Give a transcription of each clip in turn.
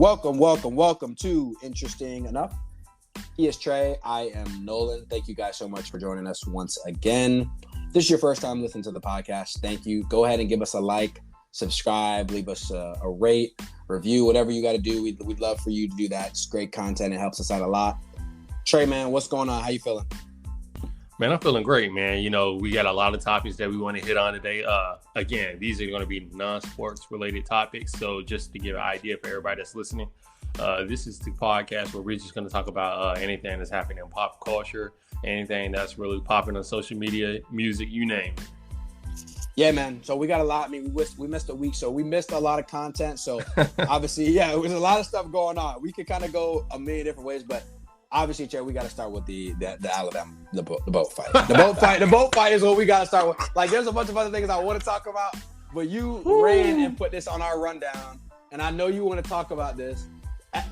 Welcome to Interesting Enough. He is Trey. I am Nolan. Thank you guys so much for joining us once again. If this is your first time listening to the podcast, thank you. Go ahead and give us a like, subscribe, leave us a rate, review, whatever you got to do. We'd love for you to do that. It's great content. It helps us out a lot. Trey, man, what's going on? How you feeling? Man, I'm feeling great, man. You know, we got a lot of topics that we want to hit on today. Again, these are going to be non-sports related topics. So just to give an idea for everybody that's listening, this is the podcast where we're just going to talk about anything that's happening in pop culture, anything that's really popping on social media, music, you name it. Yeah, man. So we got a lot. I mean, we missed a week, so we missed a lot of content. So obviously, yeah, there was a lot of stuff going on. We could kind of go a million different ways, but obviously, Chair, we got to start with the Alabama, the boat fight. The boat fight is what we got to start with. Like, there's a bunch of other things I want to talk about, but you ran and put this on our rundown, and I know you want to talk about this.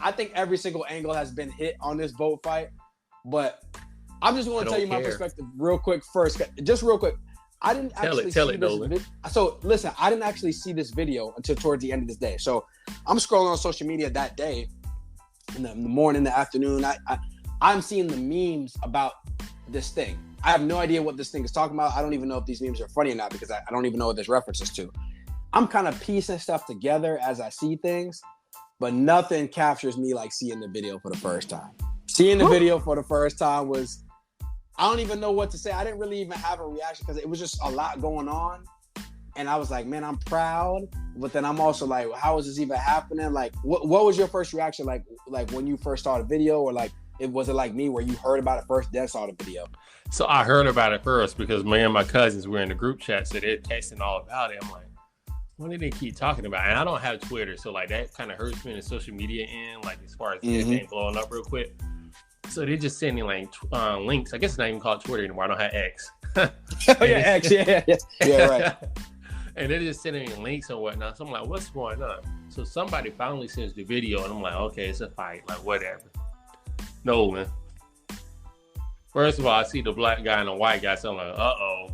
I think every single angle has been hit on this boat fight, but I'm just going to tell you my perspective real quick first. Just real quick. I didn't actually see this video. So listen, I didn't actually see this video until towards the end of this day. So I'm scrolling on social media that day, in the morning, the afternoon. I'm seeing the memes about this thing. I have no idea what this thing is talking about. I don't even know if these memes are funny or not because I don't even know what this references to. I'm kind of piecing stuff together as I see things, but nothing captures me like seeing the video for the first time. Seeing the video for the first time was, I don't even know what to say. I didn't really even have a reaction because it was just a lot going on. And I was like, man, I'm proud. But then I'm also like, how is this even happening? Like, what was your first reaction? Like when you first saw the video, or like, was it like me where you heard about it first, then saw the video? So I heard about it first because me and my cousins were in the group chat. So they're texting all about it. I'm like, what do they keep talking about? And I don't have Twitter. So like that kind of hurts me in the social media end, like as far as anything blowing up real quick. So they're just sending like links. I guess it's not even called Twitter anymore. I don't have X. Oh yeah, X. Yeah, right. And they're just sending me links and whatnot. So I'm like, what's going on? So somebody finally sends the video, and I'm like, okay, it's a fight. Like, whatever. No, man. First of all, I see the black guy and the white guy, so I'm like, uh-oh.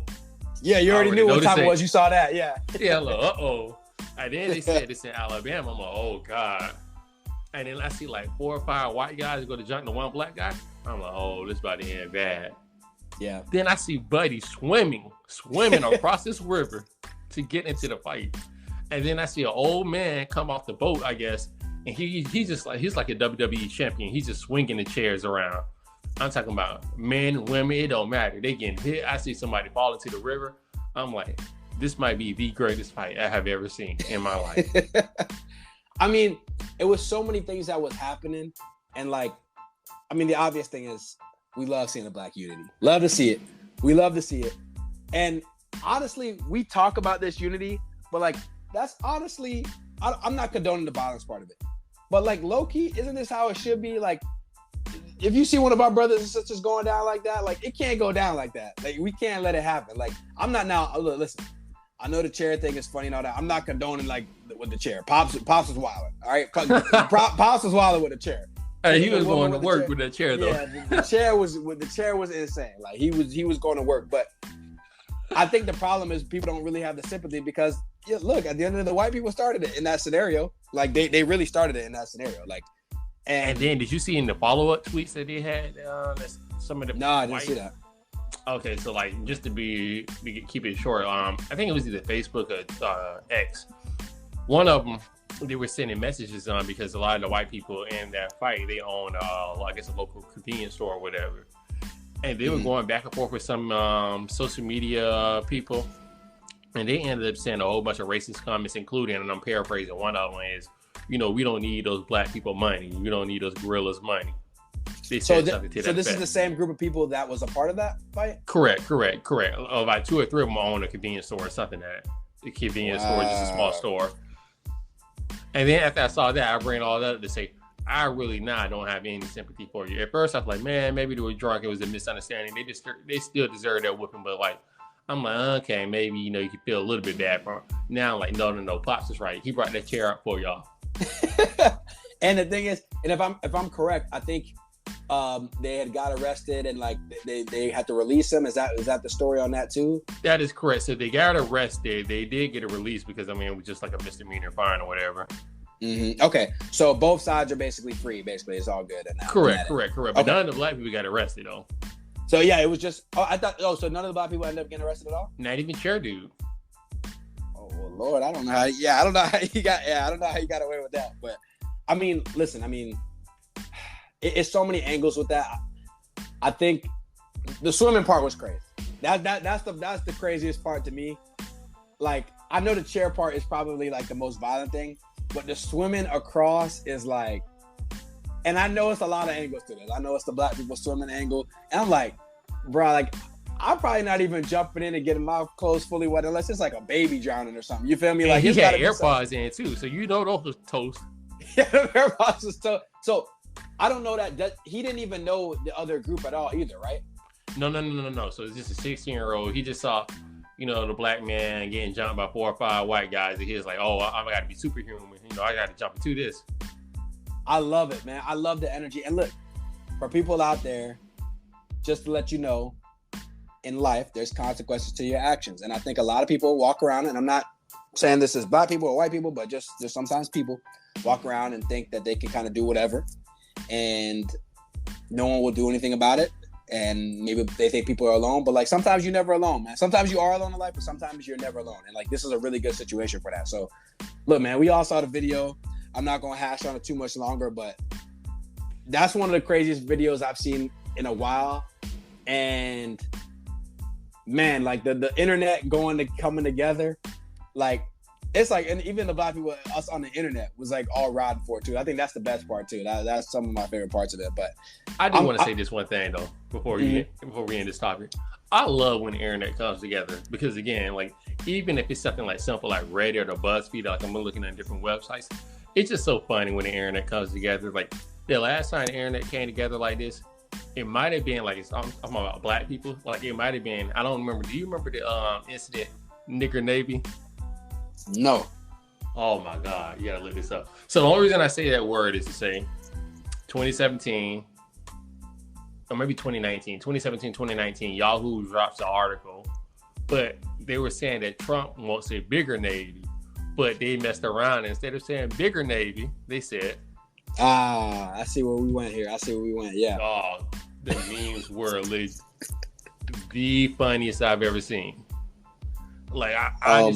Yeah, you already knew what time it was. You saw that, yeah. Yeah, I'm like, uh-oh. And then they said it's in Alabama. I'm like, oh, God. And then I see like 4 or 5 white guys go to jump the one black guy. I'm like, oh, this about to end bad. Yeah. Then I see Buddy swimming across this river to get into the fight. And then I see an old man come off the boat, I guess, and he's like a WWE champion. He's just swinging the chairs around. I'm talking about men, women, it don't matter. They getting hit. I see somebody fall into the river. I'm like, this might be the greatest fight I have ever seen in my life. I mean, it was so many things that was happening. And like, I mean, the obvious thing is we love seeing the black unity. Love to see it. We love to see it. And honestly, we talk about this unity, but like, that's honestly, I'm not condoning the violence part of it. But like, low-key, isn't this how it should be? Like, if you see one of our brothers and sisters going down like that, like, it can't go down like that. Like, we can't let it happen. Like, I'm not now, look, listen, I know the chair thing is funny and all that. I'm not condoning like with the chair. Pops was wilding, all right? Pops was wilding with the chair. Hey, he was going to work with the chair though. Yeah, the chair was insane. Like he was going to work. But I think the problem is people don't really have the sympathy because look, at the end of the white people started it in that scenario. Like they really started it in that scenario. Like and then did you see in the follow-up tweets that they had some of the No, I didn't see that. Okay, so like just to keep it short, I think it was either Facebook or X. One of them, they were sending messages on because a lot of the white people in that fight, they own, I guess, a local convenience store or whatever, and they were going back and forth with some social media people, and they ended up saying a whole bunch of racist comments, including, and I'm paraphrasing, one of them is, we don't need those black people money, we don't need those gorillas money. So this is the same group of people that was a part of that fight? Correct. About 2 or 3 of them own a convenience store or something that a convenience store, just a small store. And then after I saw that, I bring all that up to say, I really don't have any sympathy for you. At first, I was like, man, maybe they were drunk. It was a misunderstanding. They still deserve that whipping. But like, I'm like, okay, maybe, you can feel a little bit bad for them. Now I'm like, no, Pops is right. He brought that chair up for y'all. And the thing is, and if I'm correct, I think they had got arrested and like they had to release him. Is that the story on that too? That is correct. So they got arrested. They did get a release because it was just like a misdemeanor fine or whatever. Okay, so both sides are basically free. Basically, it's all good. And now, Correct. But okay. none of the black people got arrested though. So yeah, it was just. Oh, I thought. Oh, so none of the black people ended up getting arrested at all. Not even Chair Dude. Oh well, Lord, I don't know how. Yeah, I don't know how you got. Yeah, I don't know how you got away with that. But I mean, listen. I mean, it's so many angles with that. I think the swimming part was crazy. That's the craziest part to me. Like, I know the chair part is probably like the most violent thing, but the swimming across is like, and I know it's a lot of angles to this. I know it's the black people swimming angle, and I'm like, bro, like, I'm probably not even jumping in and getting my clothes fully wet unless it's like a baby drowning or something. You feel me? Like, he had AirPods in too, so you know those was toast. Yeah, the AirPods was toast. So I don't know that he didn't even know the other group at all either, right? No. So it's just a 16-year-old. He just saw, the black man getting jumped by 4 or 5 white guys, and he was like, "Oh, I got to be superhuman. I got to jump into this." I love it, man. I love the energy. And look, for people out there, just to let you know, in life, there's consequences to your actions. And I think a lot of people walk around, and I'm not saying this is black people or white people, but just sometimes people walk around and think that they can kind of do whatever, and no one will do anything about it. And maybe they think people are alone, but like sometimes you're never alone, man. Sometimes you are alone in life, but sometimes you're never alone. And like this is a really good situation for that. So look, man, we all saw the video. I'm not gonna hash on it too much longer, but that's one of the craziest videos I've seen in a while. And man, like the internet coming together, like it's like, and even the black people, us on the internet, was like all riding for it too. I think that's the best part too. That's some of my favorite parts of it. But I do want to say this one thing though before we end this topic. I love when the internet comes together because again, like even if it's something like simple like Reddit or BuzzFeed, like I'm looking at different websites, it's just so funny when the internet comes together. Like the last time the internet came together like this, it might have been like I'm talking about black people. Like it might have been. I don't remember. Do you remember the incident Nigger Navy? No. Oh my God, you gotta look this up. So the only reason I say that word is to say 2017 or maybe 2019, 2017, 2019, Yahoo drops the article, but they were saying that Trump wants a bigger Navy, but they messed around. And instead of saying bigger Navy, they said, I see where we went here. Yeah. Oh, the memes were the funniest I've ever seen. Like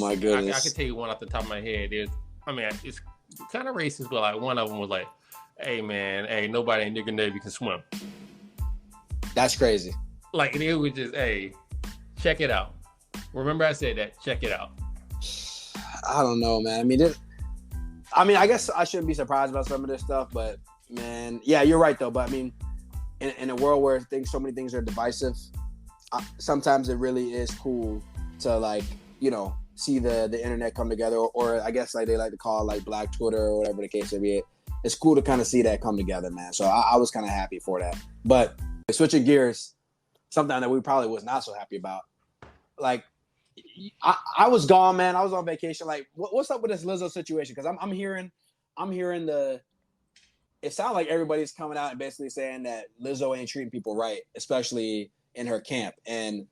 my goodness! I can tell you one off the top of my head. It's kind of racist, but like one of them was like, "Hey man, nobody in Nigger Navy can swim." That's crazy. Like it was just, hey, check it out. Remember I said that. Check it out. I don't know, man. I guess I shouldn't be surprised about some of this stuff, but man, yeah, you're right though. But I mean, in a world where so many things are divisive, sometimes it really is cool to like, see the internet come together, or I guess like they like to call like Black Twitter or whatever the case may be. It's cool to kind of see that come together, man. So I was kind of happy for that. But switching gears, something that we probably was not so happy about. Like, I was gone, man. I was on vacation. Like, what's up with this Lizzo situation? Because I'm hearing it sounds like everybody's coming out and basically saying that Lizzo ain't treating people right, especially in her camp. And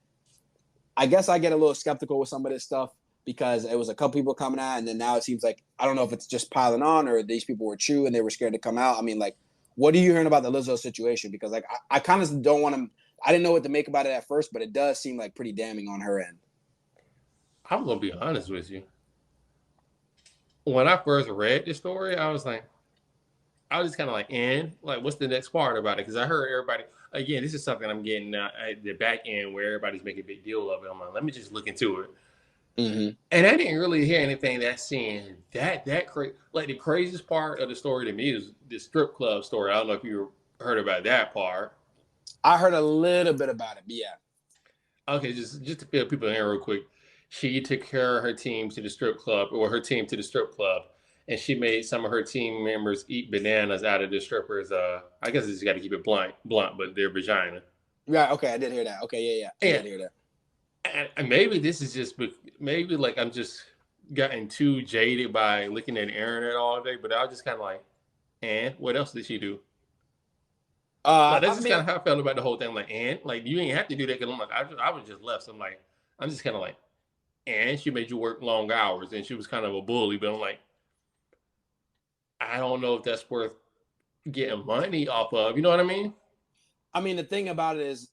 I guess I get a little skeptical with some of this stuff because it was a couple people coming out, and then now it seems like, I don't know if it's just piling on or these people were true and they were scared to come out. I mean, like, what are you hearing about the Lizzo situation? Because like, I kind of don't want to, I didn't know what to make about it at first, but it does seem like pretty damning on her end. I'm going to be honest with you. When I first read the story, I was just kind of like, what's the next part about it? Because I heard everybody, again, this is something I'm getting at the back end where everybody's making a big deal of it. I'm like, let me just look into it. Mm-hmm. And I didn't really hear anything that's saying that crazy. Like the craziest part of the story to me is the strip club story. I don't know if you heard about that part. I heard a little bit about it, but yeah. Okay, just to fill people in real quick. She took her team to the strip club, and she made some of her team members eat bananas out of the strippers. I guess I just got to keep it blunt, but their vagina. Right. Okay, I did hear that. Okay, yeah. I did hear that. And maybe this is just like I'm just gotten too jaded by looking at the internet all day. But I was just kind of like, and what else did she do? That's just kind of how I felt about the whole thing. Like, and like you ain't have to do that because I'm like, I was just left. So I'm just kind of like, and she made you work long hours, and she was kind of a bully. But I'm like, I don't know if that's worth getting money off of. You know what I mean? I mean, the thing about it is,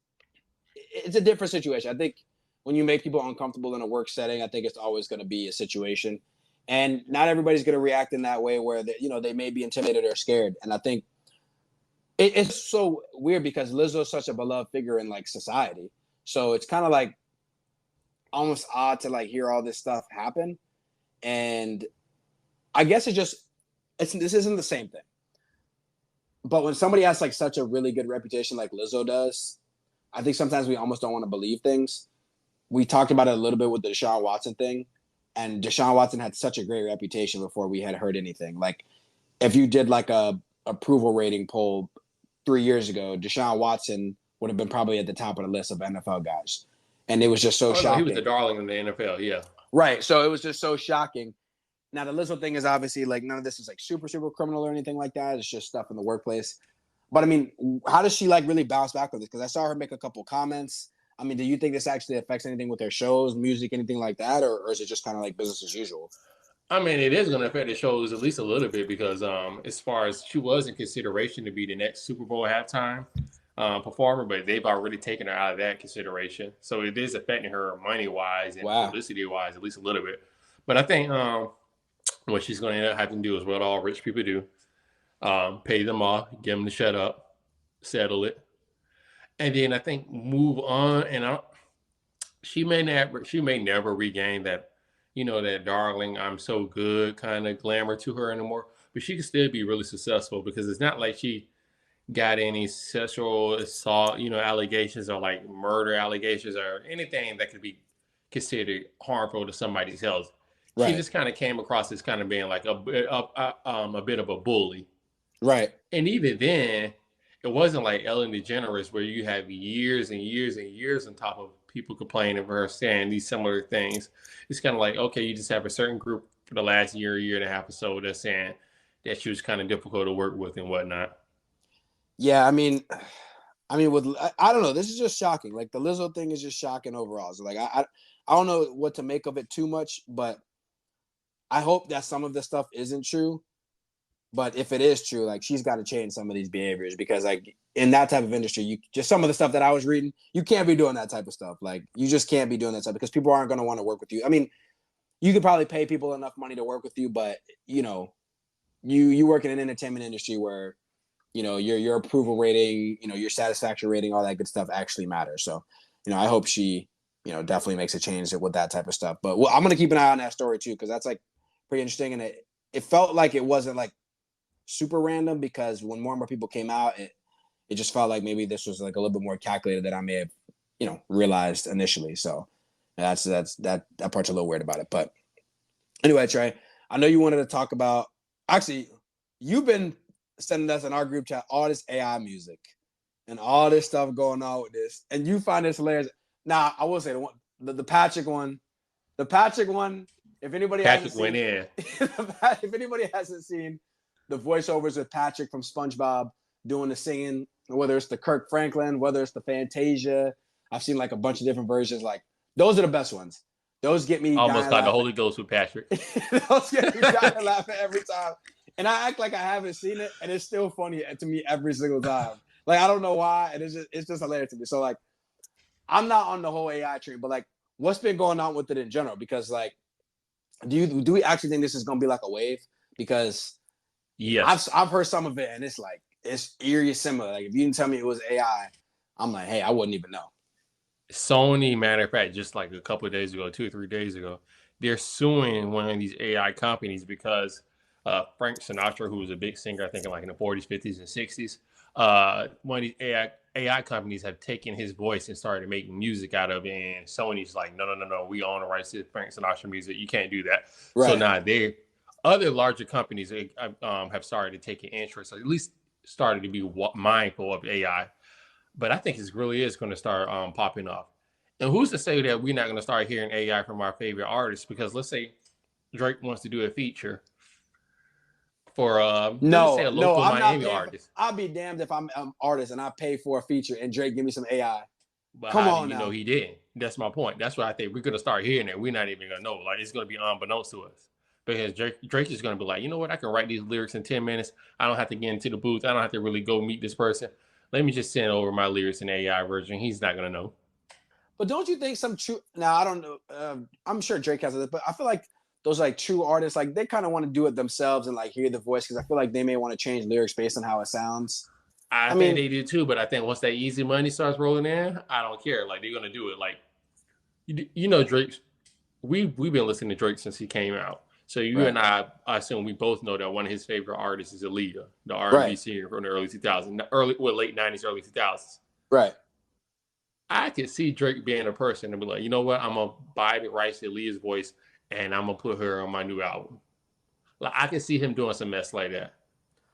it's a different situation. I think when you make people uncomfortable in a work setting, I think it's always going to be a situation, and not everybody's going to react in that way where they may be intimidated or scared. And I think it's so weird because Lizzo is such a beloved figure in like society, so it's kind of like almost odd to like hear all this stuff happen. And I guess this isn't the same thing. But when somebody has like such a really good reputation like Lizzo does, I think sometimes we almost don't want to believe things. We talked about it a little bit with the Deshaun Watson thing, and Deshaun Watson had such a great reputation before we had heard anything. Like if you did like a approval rating poll 3 years ago, Deshaun Watson would have been probably at the top of the list of NFL guys. And it was just so shocking. No, he was the darling in the NFL, yeah. Right. So it was just so shocking. Now, the Lizzo thing is obviously like none of this is like super, super criminal or anything like that. It's just stuff in the workplace. But I mean, how does she like really bounce back with this? Because I saw her make a couple comments. I mean, do you think this actually affects anything with their shows, music, anything like that? Or is it just kind of like business as usual? I mean, it is going to affect the shows at least a little bit because as far as she was in consideration to be the next Super Bowl halftime performer, but they've already taken her out of that consideration. So it is affecting her money-wise and publicity-wise at least a little bit. But I think what she's going to end up having to do is what all rich people do. Pay them off, get them to shut up, settle it. And then I think move on. And she may never regain that, that darling, I'm so good kind of glamour to her anymore. But she can still be really successful because it's not like she got any sexual assault, allegations or like murder allegations or anything that could be considered harmful to somebody's health. Right. She just kind of came across as kind of being like a bit of a bully. Right. And even then, it wasn't like Ellen DeGeneres where you have years and years and years on top of people complaining of her saying these similar things. It's kind of like, okay, you just have a certain group for the last year and a half or so that's saying that she was kind of difficult to work with and whatnot. Yeah, I mean, I don't know. This is just shocking. Like the Lizzo thing is just shocking overall. So like I don't know what to make of it too much, but I hope that some of this stuff isn't true. But if it is true, like she's got to change some of these behaviors because like in that type of industry, you just some of the stuff that I was reading, you can't be doing that type of stuff. Like you just can't be doing that stuff because people aren't going to want to work with you. I mean, you could probably pay people enough money to work with you, but you work in an entertainment industry where your approval rating, your satisfaction rating, all that good stuff actually matters. So, I hope she, definitely makes a change with that type of stuff. But I'm going to keep an eye on that story too, because that's like pretty interesting. And it felt like it wasn't like super random because when more and more people came out, it just felt like maybe this was like a little bit more calculated than I may have, realized initially. So that part's a little weird about it. But anyway, Trey, I know you wanted to talk about, actually, you've been sending us in our group chat all this AI music and all this stuff going on with this, and you find this hilarious. Now, I will say the Patrick one. If anybody hasn't went in. If anybody hasn't seen the voiceovers with Patrick from SpongeBob doing the singing, whether it's the Kirk Franklin, whether it's the Fantasia, I've seen like a bunch of different versions. Like those are the best ones. Those get me almost like the Holy Ghost with Patrick. Those get me dying laughing every time. And I act like I haven't seen it, and it's still funny to me every single time. Like I don't know why, and it's just hilarious to me. So like, I'm not on the whole AI train, but like, what's been going on with it in general? Because like, do we actually think this is gonna be like a wave? Because yes, I've heard some of it, and it's like it's eerie similar. Like if you didn't tell me it was AI, I'm like, hey, I wouldn't even know. Sony, matter of fact, just like a couple of days ago, 2 or 3 days ago, they're suing one of these AI companies because Frank Sinatra, who was a big singer, I think in the 40s, 50s, and 60s, one of these AI companies have taken his voice and started making music out of it. And Sony's like, no, we own the rights to Frank Sinatra music. You can't do that. Right. So now other larger companies have started to take an interest, or at least started to be mindful of AI. But I think it really is going to start popping off. And who's to say that we're not going to start hearing AI from our favorite artists? Because let's say Drake wants to do a feature for a local Miami artist. I'll be damned if I'm an artist and I pay for a feature and Drake give me some AI. But come on now. He didn't. That's my point. That's why I think we're going to start hearing it. We're not even going to know. Like it's going to be unbeknownst to us. because Drake is going to be like, you know what? I can write these lyrics in 10 minutes. I don't have to get into the booth. I don't have to really go meet this person. Let me just send over my lyrics in AI version. He's not going to know. But don't you think some true? Now I don't know. I'm sure Drake has it, but I feel like those like true artists, like they kind of want to do it themselves and like hear the voice because I feel like they may want to change lyrics based on how it sounds. I I think mean, they do too, but I think once that easy money starts rolling in, I don't care. Like they're going to do it. Like you know, Drake. We've been listening to Drake since he came out. So you right, and I assume we both know that one of his favorite artists is Aaliyah, the R&B right, singer from the early 2000s, late 90s, early 2000s. right. I could see Drake being a person and be like, you know what, I'm gonna buy the rights to Aaliyah's voice and I'm gonna put her on my new album. Like I can see him doing some mess like that.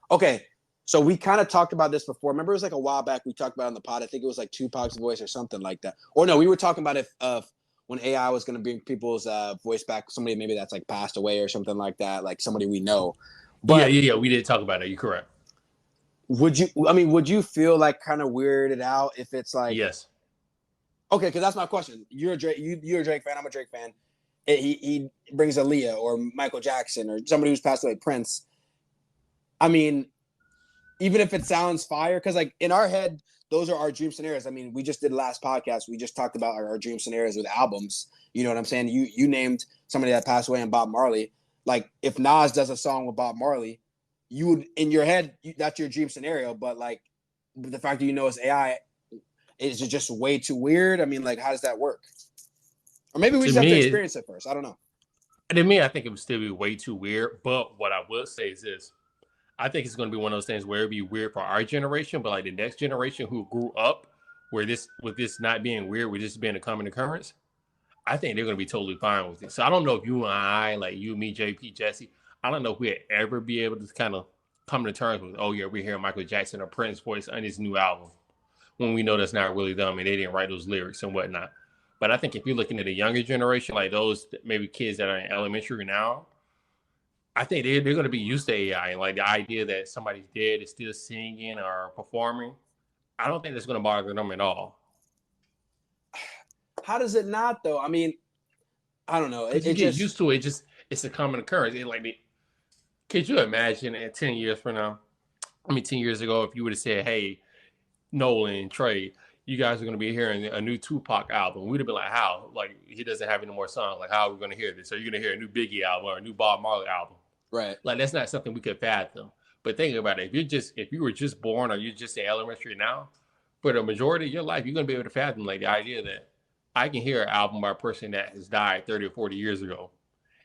Okay, so we kind of talked about this before. Remember, it was like a while back we talked about it on the pod. I think it was like Tupac's voice or something like that. Or no, we were talking about if when AI was going to bring people's voice back, somebody maybe that's like passed away or something like that, like somebody we know. But Yeah. We did talk about that. You're correct. would you? I mean, would you feel like kind of weirded out if it's like Yes. okay? Because that's my question. You're a Drake. You're a Drake fan. I'm a Drake fan. He brings Aaliyah or Michael Jackson or somebody who's passed away, Prince. I mean, even if it sounds fire, because like in our head, those are our dream scenarios. I mean, we just did last podcast. We just talked about our dream scenarios with albums. You know what I'm saying? You named somebody that passed away and Bob Marley. Like if Nas does a song with Bob Marley, you would in your head that's your dream scenario. But like the fact that you know it's AI, is it just way too weird? I mean, like how does that work? Or maybe we To just have to me, experience it first. I don't know. I think it would still be way too weird. But what I will say is this: I think it's going to be one of those things where it'd be weird for our generation, but like the next generation who grew up where this with this not being weird, with this being a common occurrence, I think they're going to be totally fine with it. So I don't know if you and I, like you, me, JP, Jesse, I don't know if we'd ever be able to kind of come to terms with, oh yeah, we're hearing Michael Jackson or Prince voice on his new album when we know that's not really them and they didn't write those lyrics and whatnot. But I think if you're looking at a younger generation, like those maybe kids that are in elementary now, I think they're going to be used to AI and like the idea that somebody's dead is still singing or performing. I don't think that's going to bother them at all. How does it not though? I mean, I don't know. Because It you get just used to it. It's a common occurrence. Could you imagine at 10 years from now? 10 years ago, if you would have said, hey, Nolan and Trey, you guys are going to be hearing a new Tupac album, we'd have been like, how? Like, he doesn't have any more songs. Like, how are we going to hear this? Are you going to hear a new Biggie album or a new Bob Marley album? right. Like, that's not something we could fathom. But think about it. If you were just born or you're just in elementary now, for the majority of your life, you're going to be able to fathom like the idea that I can hear an album by a person that has died 30 or 40 years ago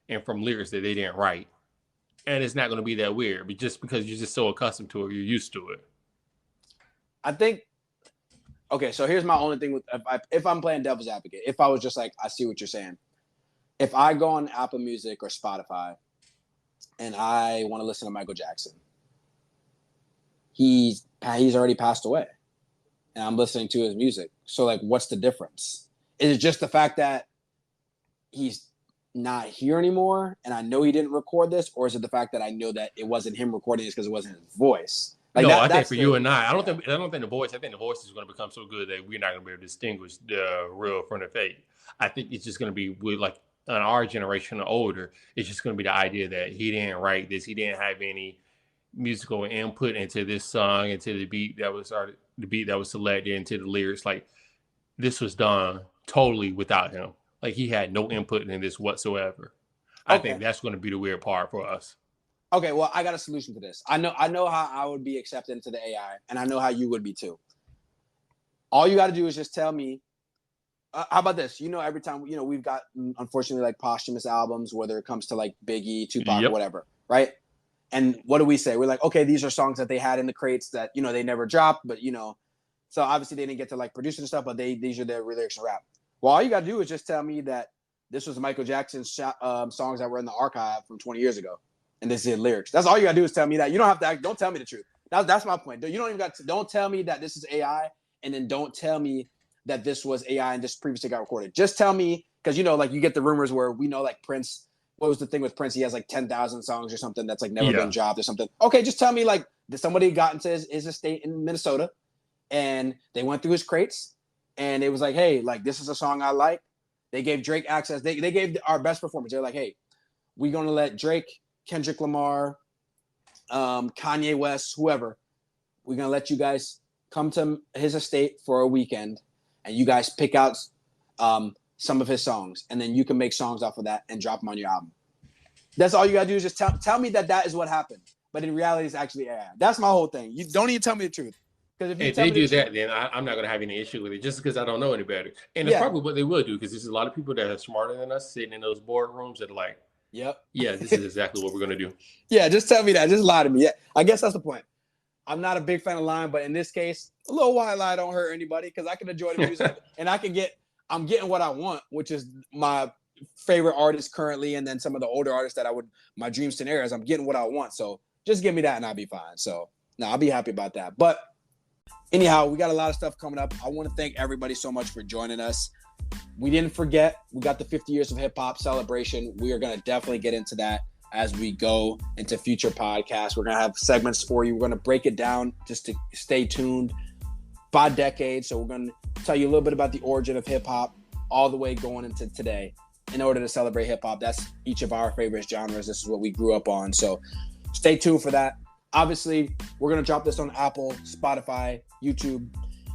and from lyrics that they didn't write. And it's not going to be that weird, but just because you're just so accustomed to it, you're used to it. I think okay, so here's my only thing with if I'm playing devil's advocate. If I was just like, I see what you're saying. If I go on Apple Music or Spotify and I want to listen to Michael Jackson, he's already passed away, and I'm listening to his music. So like, what's the difference? Is it just the fact that he's not here anymore, and I know he didn't record this, or is it the fact that I know that it wasn't him recording this because it wasn't his voice? Like No, that. I think That's for you and I don't think the voice. I think the voice is going to become so good that we're not going to be able to distinguish the real from the fake. I think it's just going to be with like on our generation or older. It's just going to be the idea that he didn't write this. He didn't have any musical input into this song, into the beat that was selected, into the lyrics. Like this was done totally without him. Like he had no input in this whatsoever. I think okay. that's going to be the weird part for us. Okay, well, I got a solution to this. I know how I would be accepted into the AI, and I know how you would be too. All you got to do is just tell me. How about this? You know, every time we've got unfortunately like posthumous albums, whether it comes to like Biggie, Tupac, or Yep. whatever, right? And what do we say? We're like, okay, these are songs that they had in the crates that they never dropped, but so obviously they didn't get to like produce and stuff, but these are their lyrics and rap. Well, all you got to do is just tell me that this was Michael Jackson's songs that were in the archive from 20 years ago. And this is lyrics. That's all you gotta do is tell me that. You don't have to. Don't tell me the truth. That's my point. You don't even got to. Don't tell me that this is AI, and then don't tell me that this was AI and this previously got recorded. Just tell me because like you get the rumors where we know like Prince. What was the thing with Prince? He has like 10,000 songs or something that's like never been dropped or something. Okay, just tell me like did somebody got into his estate in Minnesota, and they went through his crates, and it was like, hey, like this is a song I like. They gave Drake access. They gave our best performance. They're like, hey. we're gonna let Drake, Kendrick Lamar, Kanye West, whoever, we're gonna let you guys come to his estate for a weekend, and you guys pick out some of his songs, and then you can make songs off of that and drop them on your album. That's all you gotta do is just tell me that is what happened. But in reality, it's actually AI. That's my whole thing. You don't even tell me the truth. Because if they do that, then I'm not going to have any issue with it just because I don't know any better. And it's probably what they will do because there's a lot of people that are smarter than us sitting in those boardrooms that are like, yep, yeah, this is exactly what we're going to do. Yeah, just tell me that. Just lie to me. Yeah, I guess that's the point. I'm not a big fan of lying, but in this case, a little white lie don't hurt anybody because I can enjoy the music and I'm getting what I want, which is my favorite artist currently, and then some of the older artists that my dream scenarios. I'm getting what I want. So just give me that and I'll be fine. So no, I'll be happy about that. But anyhow, we got a lot of stuff coming up. I want to thank everybody so much for joining us. We didn't forget, we got the 50 years of hip hop celebration. We are going to definitely get into that as we go into future podcasts. We're going to have segments for you. We're going to break it down just to stay tuned by decade. So we're going to tell you a little bit about the origin of hip hop all the way going into today in order to celebrate hip hop. That's each of our favorite genres. This is what we grew up on. So stay tuned for that. Obviously, we're going to drop this on Apple, Spotify, YouTube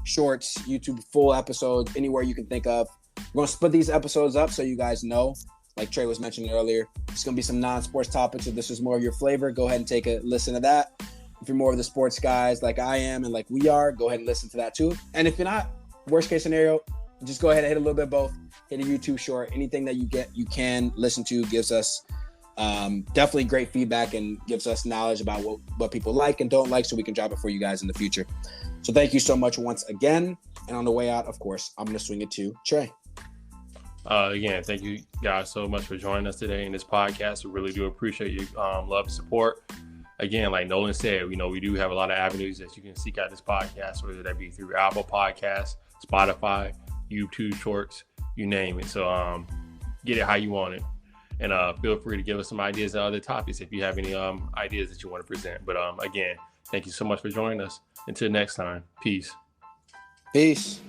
Shorts, YouTube full episodes, anywhere you can think of. We're going to split these episodes up so you guys know, like Trey was mentioning earlier, it's going to be some non-sports topics. If this is more of your flavor, go ahead and take a listen to that. If you're more of the sports guys like I am and like we are, go ahead and listen to that too. And if you're not, worst case scenario, just go ahead and hit a little bit of both. Hit a YouTube short. Anything that you can listen to gives us definitely great feedback and gives us knowledge about what people like and don't like, so we can drop it for you guys in the future. So thank you so much once again. And on the way out, of course, I'm going to swing it to Trey. Again, thank you guys so much for joining us today in this podcast. We really do appreciate your love and support. Again, like Nolan said, we do have a lot of avenues that you can seek out this podcast, whether that be through Apple Podcasts, Spotify, YouTube Shorts, you name it. So get it how you want it. And feel free to give us some ideas on other topics if you have any ideas that you want to present. But again, thank you so much for joining us. Until next time, peace. Peace.